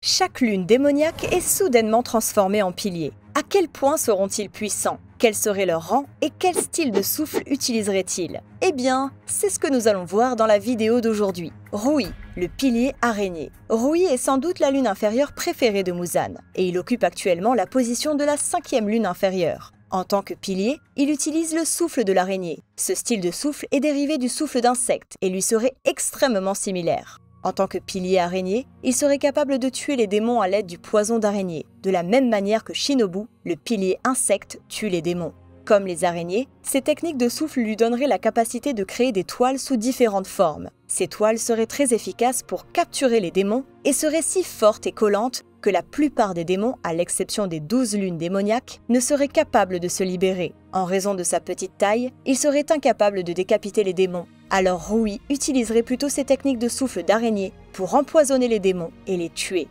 Chaque lune démoniaque est soudainement transformée en pilier. À quel point seront-ils puissants? Quel serait leur rang et quel style de souffle utiliseraient-ils? Eh bien, c'est ce que nous allons voir dans la vidéo d'aujourd'hui. Rui, le pilier araignée. Rui est sans doute la lune inférieure préférée de Muzan, et il occupe actuellement la position de la 5e lune inférieure. En tant que pilier, il utilise le souffle de l'araignée. Ce style de souffle est dérivé du souffle d'insecte et lui serait extrêmement similaire. En tant que pilier araignée, il serait capable de tuer les démons à l'aide du poison d'araignée, de la même manière que Shinobu, le pilier insecte, tue les démons. Comme les araignées, ces techniques de souffle lui donneraient la capacité de créer des toiles sous différentes formes. Ces toiles seraient très efficaces pour capturer les démons et seraient si fortes et collantes que la plupart des démons, à l'exception des 12 lunes démoniaques, ne seraient capables de se libérer. En raison de sa petite taille, il serait incapable de décapiter les démons. Alors Rui utiliserait plutôt ces techniques de souffle d'araignée pour empoisonner les démons et les tuer.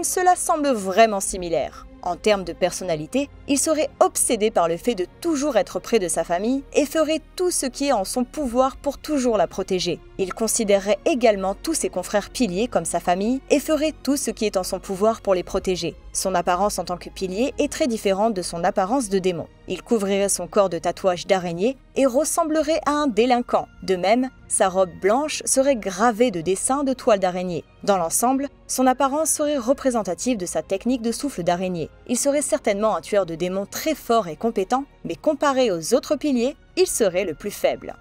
Cela semble vraiment similaire. En termes de personnalité, il serait obsédé par le fait de toujours être près de sa famille et ferait tout ce qui est en son pouvoir pour toujours la protéger. Il considérerait également tous ses confrères piliers comme sa famille et ferait tout ce qui est en son pouvoir pour les protéger. Son apparence en tant que pilier est très différente de son apparence de démon. Il couvrirait son corps de tatouages d'araignée et ressemblerait à un délinquant. De même, sa robe blanche serait gravée de dessins de toiles d'araignée. Dans l'ensemble, son apparence serait représentative de sa technique de souffle d'araignée. Il serait certainement un tueur de démons très fort et compétent, mais comparé aux autres piliers, il serait le plus faible.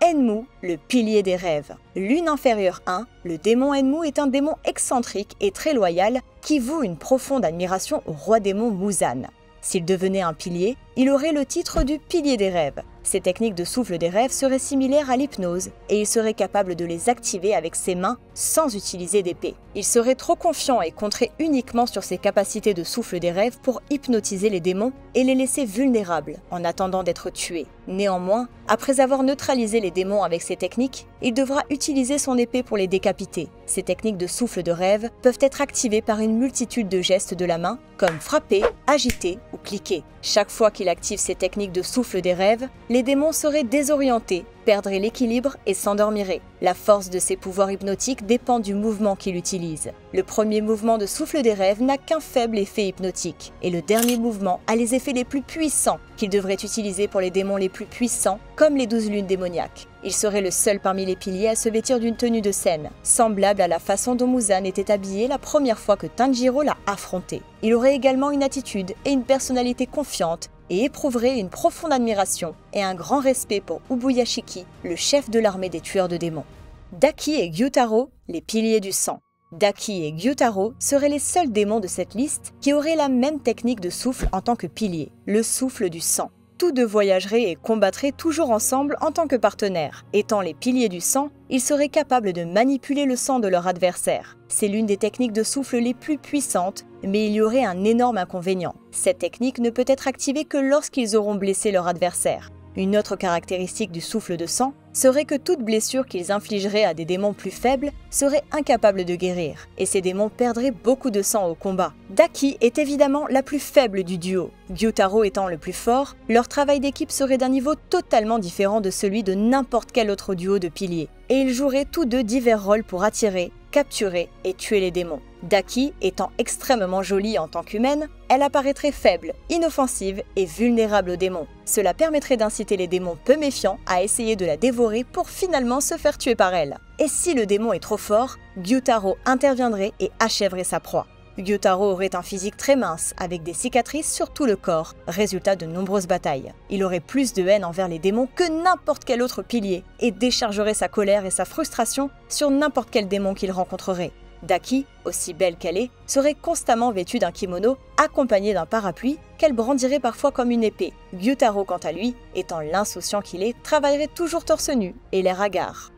Enmu, le pilier des rêves. Lune inférieure 1, le démon Enmu est un démon excentrique et très loyal qui voue une profonde admiration au roi démon Muzan. S'il devenait un pilier, il aurait le titre du pilier des rêves. Ses techniques de souffle des rêves seraient similaires à l'hypnose et il serait capable de les activer avec ses mains sans utiliser d'épée. Il serait trop confiant et compterait uniquement sur ses capacités de souffle des rêves pour hypnotiser les démons et les laisser vulnérables en attendant d'être tués. Néanmoins, après avoir neutralisé les démons avec ses techniques, il devra utiliser son épée pour les décapiter. Ces techniques de souffle de rêve peuvent être activées par une multitude de gestes de la main, comme frapper, agiter ou cliquer. Chaque fois qu'il active ces techniques de souffle des rêves, les démons seraient désorientés, perdraient l'équilibre et s'endormiraient. La force de ses pouvoirs hypnotiques dépend du mouvement qu'il utilise. Le premier mouvement de souffle des rêves n'a qu'un faible effet hypnotique, et le dernier mouvement a les effets les plus puissants qu'il devrait utiliser pour les démons les plus puissants, comme les 12 lunes démoniaques. Il serait le seul parmi les piliers à se vêtir d'une tenue de scène, semblable à la façon dont Muzan était habillé la première fois que Tanjiro l'a affronté. Il aurait également une attitude et une personnalité confiante et éprouverait une profonde admiration et un grand respect pour Ubuyashiki, le chef de l'armée des tueurs de démons. Daki et Gyutaro, les piliers du sang. Daki et Gyutaro seraient les seuls démons de cette liste qui auraient la même technique de souffle en tant que pilier, le souffle du sang. Tous deux voyageraient et combattraient toujours ensemble en tant que partenaires. Étant les piliers du sang, ils seraient capables de manipuler le sang de leur adversaire. C'est l'une des techniques de souffle les plus puissantes, mais il y aurait un énorme inconvénient. Cette technique ne peut être activée que lorsqu'ils auront blessé leur adversaire. Une autre caractéristique du souffle de sang serait que toute blessure qu'ils infligeraient à des démons plus faibles serait incapable de guérir, et ces démons perdraient beaucoup de sang au combat. Daki est évidemment la plus faible du duo. Gyutaro étant le plus fort, leur travail d'équipe serait d'un niveau totalement différent de celui de n'importe quel autre duo de piliers, et ils joueraient tous deux divers rôles pour attirer, capturer et tuer les démons. Daki étant extrêmement jolie en tant qu'humaine, elle apparaîtrait faible, inoffensive et vulnérable aux démons. Cela permettrait d'inciter les démons peu méfiants à essayer de la dévorer pour finalement se faire tuer par elle. Et si le démon est trop fort, Gyutaro interviendrait et achèverait sa proie. Gyutaro aurait un physique très mince, avec des cicatrices sur tout le corps, résultat de nombreuses batailles. Il aurait plus de haine envers les démons que n'importe quel autre pilier, et déchargerait sa colère et sa frustration sur n'importe quel démon qu'il rencontrerait. Daki, aussi belle qu'elle est, serait constamment vêtue d'un kimono, accompagnée d'un parapluie, qu'elle brandirait parfois comme une épée. Gyutaro, quant à lui, étant l'insouciant qu'il est, travaillerait toujours torse nu, et l'air hagard.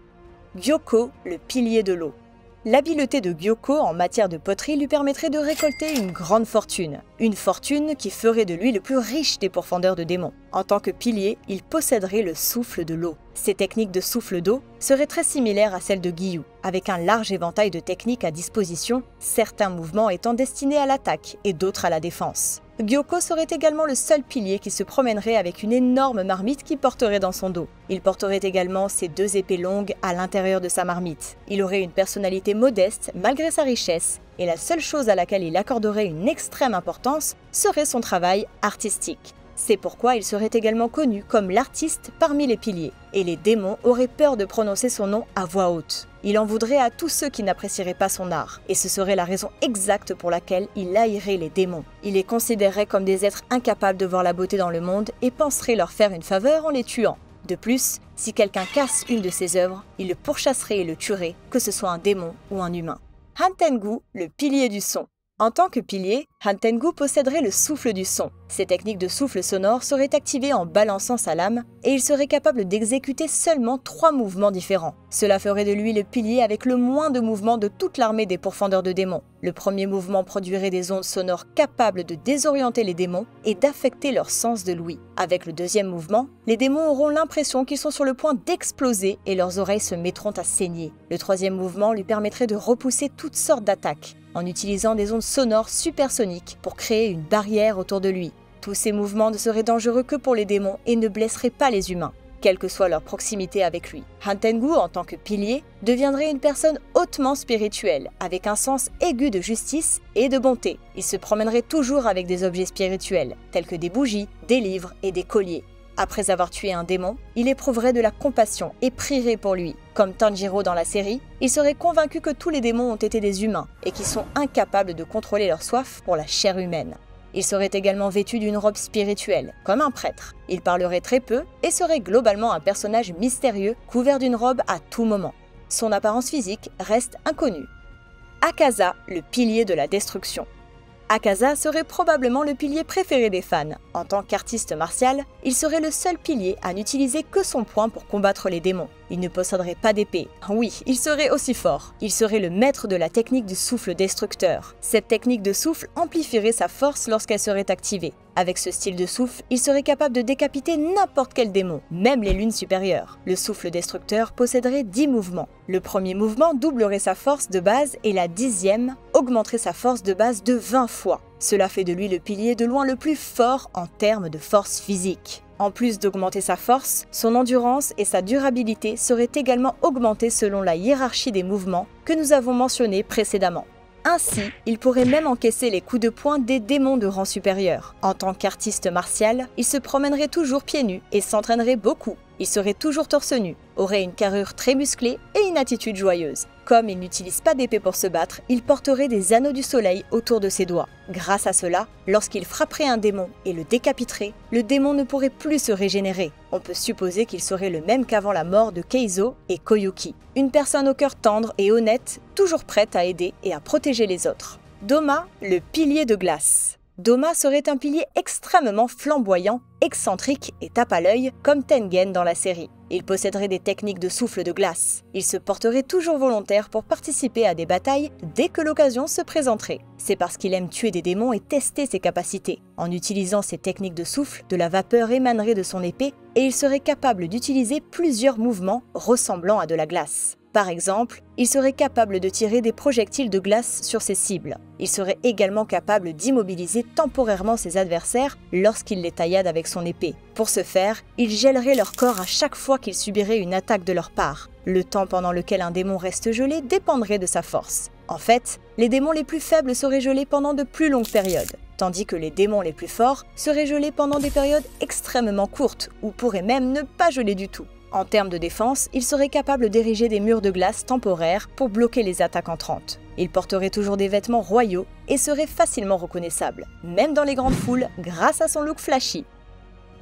Gyoko, le pilier de l'eau. L'habileté de Gyoko en matière de poterie lui permettrait de récolter une grande fortune. Une fortune qui ferait de lui le plus riche des pourfendeurs de démons. En tant que pilier, il posséderait le souffle de l'eau. Ses techniques de souffle d'eau seraient très similaires à celles de Giyu, avec un large éventail de techniques à disposition, certains mouvements étant destinés à l'attaque et d'autres à la défense. Gyoko serait également le seul pilier qui se promènerait avec une énorme marmite qu'il porterait dans son dos. Il porterait également ses 2 épées longues à l'intérieur de sa marmite. Il aurait une personnalité modeste malgré sa richesse, et la seule chose à laquelle il accorderait une extrême importance serait son travail artistique. C'est pourquoi il serait également connu comme l'artiste parmi les piliers, et les démons auraient peur de prononcer son nom à voix haute. Il en voudrait à tous ceux qui n'apprécieraient pas son art, et ce serait la raison exacte pour laquelle il haïrait les démons. Il les considérerait comme des êtres incapables de voir la beauté dans le monde et penserait leur faire une faveur en les tuant. De plus, si quelqu'un casse une de ses œuvres, il le pourchasserait et le tuerait, que ce soit un démon ou un humain. Han Tengu, le pilier du son. En tant que pilier, Han Tengu posséderait le souffle du son. Ses techniques de souffle sonore seraient activées en balançant sa lame et il serait capable d'exécuter seulement 3 mouvements différents. Cela ferait de lui le pilier avec le moins de mouvements de toute l'armée des pourfendeurs de démons. Le premier mouvement produirait des ondes sonores capables de désorienter les démons et d'affecter leur sens de l'ouïe. Avec le deuxième mouvement, les démons auront l'impression qu'ils sont sur le point d'exploser et leurs oreilles se mettront à saigner. Le troisième mouvement lui permettrait de repousser toutes sortes d'attaques, en utilisant des ondes sonores supersoniques pour créer une barrière autour de lui. Tous ces mouvements ne seraient dangereux que pour les démons et ne blesseraient pas les humains, quelle que soit leur proximité avec lui. Han Tengu, en tant que pilier, deviendrait une personne hautement spirituelle, avec un sens aigu de justice et de bonté. Il se promènerait toujours avec des objets spirituels, tels que des bougies, des livres et des colliers. Après avoir tué un démon, il éprouverait de la compassion et prierait pour lui. Comme Tanjiro dans la série, il serait convaincu que tous les démons ont été des humains et qu'ils sont incapables de contrôler leur soif pour la chair humaine. Il serait également vêtu d'une robe spirituelle, comme un prêtre. Il parlerait très peu et serait globalement un personnage mystérieux couvert d'une robe à tout moment. Son apparence physique reste inconnue. Akaza, le pilier de la destruction. Akaza serait probablement le pilier préféré des fans. En tant qu'artiste martial, il serait le seul pilier à n'utiliser que son poing pour combattre les démons. Il ne posséderait pas d'épée. Oui, il serait aussi fort. Il serait le maître de la technique du souffle destructeur. Cette technique de souffle amplifierait sa force lorsqu'elle serait activée. Avec ce style de souffle, il serait capable de décapiter n'importe quel démon, même les lunes supérieures. Le souffle destructeur posséderait 10 mouvements. Le premier mouvement doublerait sa force de base et la 10e augmenterait sa force de base de 20 fois. Cela fait de lui le pilier de loin le plus fort en termes de force physique. En plus d'augmenter sa force, son endurance et sa durabilité seraient également augmentées selon la hiérarchie des mouvements que nous avons mentionnés précédemment. Ainsi, il pourrait même encaisser les coups de poing des démons de rang supérieur. En tant qu'artiste martial, il se promènerait toujours pieds nus et s'entraînerait beaucoup. Il serait toujours torse nu, aurait une carrure très musclée et une attitude joyeuse. Comme il n'utilise pas d'épée pour se battre, il porterait des anneaux du soleil autour de ses doigts. Grâce à cela, lorsqu'il frapperait un démon et le décapiterait, le démon ne pourrait plus se régénérer. On peut supposer qu'il serait le même qu'avant la mort de Keizo et Koyuki. Une personne au cœur tendre et honnête, toujours prête à aider et à protéger les autres. Doma, le pilier de glace. Doma serait un pilier extrêmement flamboyant, excentrique et tape à l'œil comme Tengen dans la série. Il posséderait des techniques de souffle de glace. Il se porterait toujours volontaire pour participer à des batailles dès que l'occasion se présenterait. C'est parce qu'il aime tuer des démons et tester ses capacités. En utilisant ces techniques de souffle, de la vapeur émanerait de son épée et il serait capable d'utiliser plusieurs mouvements ressemblant à de la glace. Par exemple, il serait capable de tirer des projectiles de glace sur ses cibles. Il serait également capable d'immobiliser temporairement ses adversaires lorsqu'il les taillade avec son épée. Pour ce faire, il gèlerait leur corps à chaque fois qu'ils subiraient une attaque de leur part. Le temps pendant lequel un démon reste gelé dépendrait de sa force. En fait, les démons les plus faibles seraient gelés pendant de plus longues périodes, tandis que les démons les plus forts seraient gelés pendant des périodes extrêmement courtes, ou pourraient même ne pas geler du tout. En termes de défense, il serait capable d'ériger des murs de glace temporaires pour bloquer les attaques entrantes. Il porterait toujours des vêtements royaux et serait facilement reconnaissable, même dans les grandes foules, grâce à son look flashy.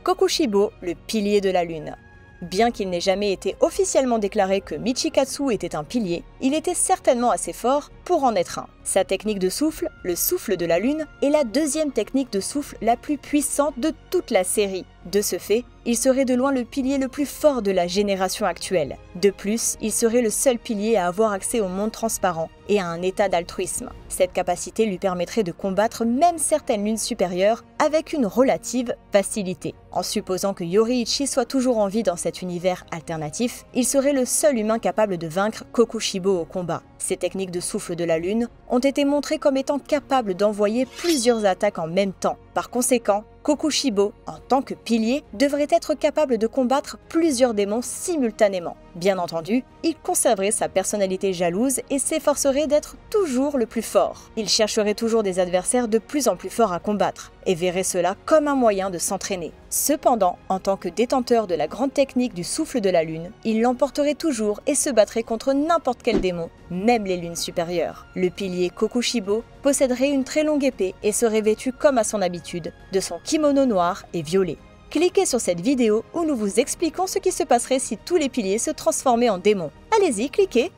Kokushibo, le pilier de la lune. Bien qu'il n'ait jamais été officiellement déclaré que Michikatsu était un pilier, il était certainement assez fort pour en être un. Sa technique de souffle, le souffle de la lune, est la deuxième technique de souffle la plus puissante de toute la série. De ce fait, il serait de loin le pilier le plus fort de la génération actuelle. De plus, il serait le seul pilier à avoir accès au monde transparent et à un état d'altruisme. Cette capacité lui permettrait de combattre même certaines lunes supérieures avec une relative facilité. En supposant que Yoruichi soit toujours en vie dans cet univers alternatif, il serait le seul humain capable de vaincre Kokushibo au combat. Ces techniques de souffle de la lune ont été montrées comme étant capables d'envoyer plusieurs attaques en même temps. Par conséquent, Kokushibo, en tant que pilier, devrait être capable de combattre plusieurs démons simultanément. Bien entendu, il conserverait sa personnalité jalouse et s'efforcerait d'être toujours le plus fort. Il chercherait toujours des adversaires de plus en plus forts à combattre et verrait cela comme un moyen de s'entraîner. Cependant, en tant que détenteur de la grande technique du souffle de la lune, il l'emporterait toujours et se battrait contre n'importe quel démon, même les lunes supérieures. Le pilier Kokushibo posséderait une très longue épée et serait vêtu comme à son habitude, de son kimono noir et violet. Cliquez sur cette vidéo où nous vous expliquons ce qui se passerait si tous les piliers se transformaient en démons. Allez-y, cliquez!